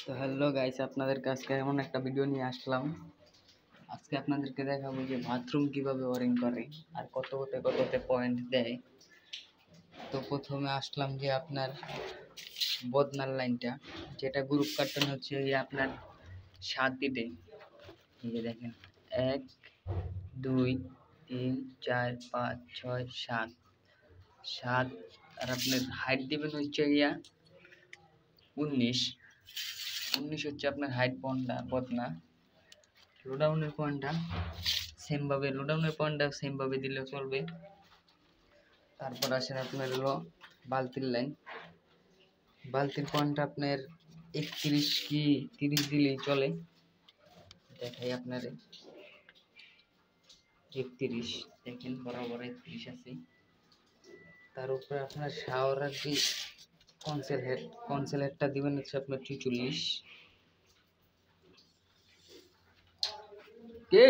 তো hello guys, আপনাদেরকে আজকে এমন একটা ভিডিও নিয়ে আসলাম। আজকে আপনাদেরকে দেখাবো যে বাথরুম কিভাবে ওয়ারিং করে আর কততে পয়েন্ট দেয়। তো প্রথমে আসলাম যে আপনার বদনার লাইনটা, যেটা গ্রুপ কার্টন হচ্ছে এই আপনার 7 দিতে। এই যে দেখেন 1 2 3 4 5 6 7 7। আর আপনার হাইট দিবেন হচ্ছে গিয়া 19 হচ্ছে আপনার হাইট বদনা। লোডাউনের পয়েন্টটা সেম ভাবে দিলেও চলবে। তারপর আসেন আপনার হলো বালতির লাইন। বালতির পয়েন্টটা আপনার 31 কি 30 দিলেই চলে। দেখাই আপনার 31, দেখেন বরাবর 31 আছে। তার উপরে আপনার শাওয়ার আর কি কনসেল হেডটা দিবেন হচ্ছে আপনার 44। কে